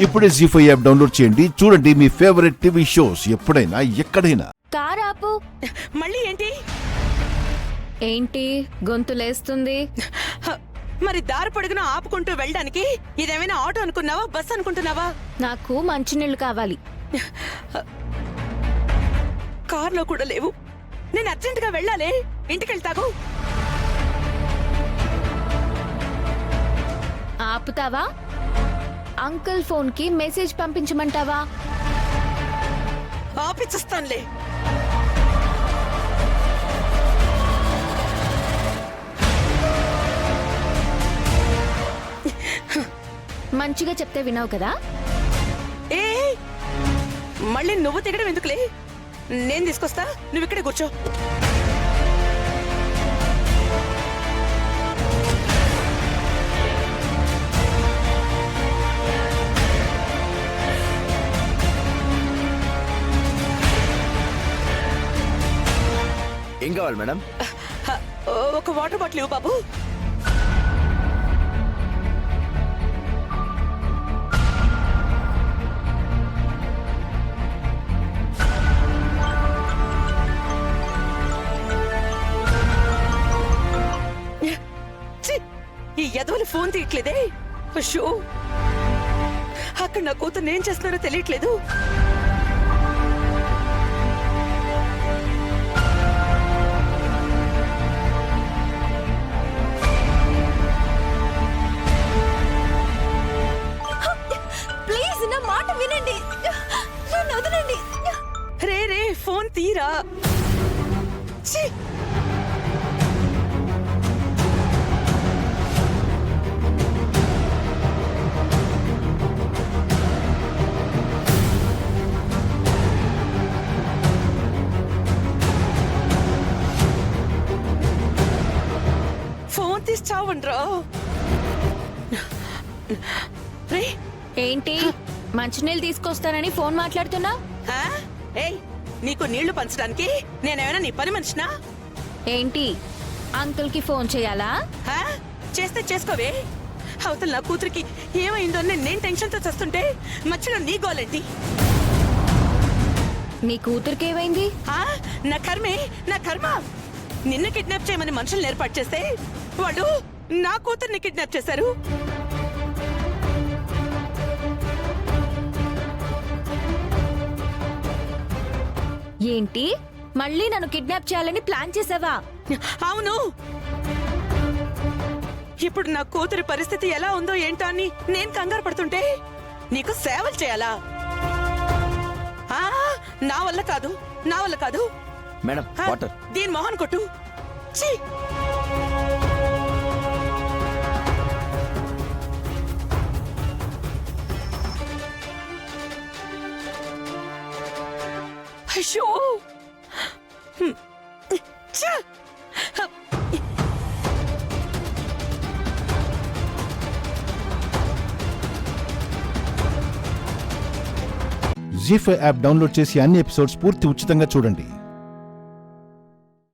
ఇప్పుడే జీ5 app download చేయండి. చూడండి మీ ఫేవరెట్ టీవీ షోస్ ఎప్పుడైనా ఎక్కడైనా. కారాపు. మళ్ళీ ఏంటి ఏంటి గొంతులేస్తుంది? మరి దారి పొడుగున ఆపుకుంటూ వెళ్ళడానికి ఇదేమైనా ఆటో అనుకున్నావా, బస్ అనుకుంటున్నావా? నాకు మంచినీళ్ళు కావాలి. కార్లో కూడా లేవు. నేను అర్జెంటుగా వెళ్ళాలి. ఇంటికెళ్తాగు. ఆపుతావా? అంకుల్ ఫోన్ కి మెసేజ్ పంపించమంటావా? ఆపిచ్చేస్తానులే. మంచిగా చెప్తే వినావు కదా. ఏ మళ్ళీ నువ్వు తిగడం ఎందుకులే, నేను తీసుకొస్తా. నువ్వు ఇక్కడే కూర్చో. ఏం కావాలి మేడం? ఒక వాటర్ బాటిల్ ఇవ్వు బాబు. ఈ ఎదవలు ఫోన్ తీయట్లేదే. షో అక్కడ నా కూతురు ఏం చేస్తున్నారో తెలియట్లేదు. ప్లీజ్ నా మాట వినండి, నన్ను వదలండి. రే రే ఫోన్ తీరా. ఛీ! ఫోన్ తీసి చావండ్రా. రే ఏంటి మంచినీళ్ళు తీసుకొస్తానని ఫోన్ మాట్లాడుతున్నా? ఏయ్, నీకు నీళ్లు పంచడానికి నేనేమైనా నీ పని మనిషినా? ఏంటి అంకుల్ కి ఫోన్ చేయాలా? చేస్తే చేసుకోవే. అవతల నా కూతురికి ఏమైందో అని నేను టెన్షన్తో చేస్తుంటే మధ్యలో నీ గోలేంటి? నీ కూతురికి ఏమైంది? నా కర్మే, నా కర్మ. నిన్న కిడ్నాప్ చేయమని మనుషుల్ని ఏర్పాటు చేస్తే వాళ్ళు నా కూతుర్ని కిడ్నాప్ చేశారు. ఏంటి మళ్ళీ నన్ను కిడ్నాప్ చేయాలని ప్లాన్ చేసావా? అవును. ఇప్పుడు నా కూతురి పరిస్థితి ఎలా ఉందో ఏంటో అని నేను కంగారు పడుతుంటే నీకు సేవలు చేయాలా? నా వల్ల కాదు, నా వల్ల కాదు. Madam water. దీని మొహన్ కొట్టు. ఛీ! అయ్యో! జీ5 యాప్ డౌన్లోడ్ చేసి అన్ని ఎపిసోడ్స్ పూర్తి ఉచితంగా చూడండి.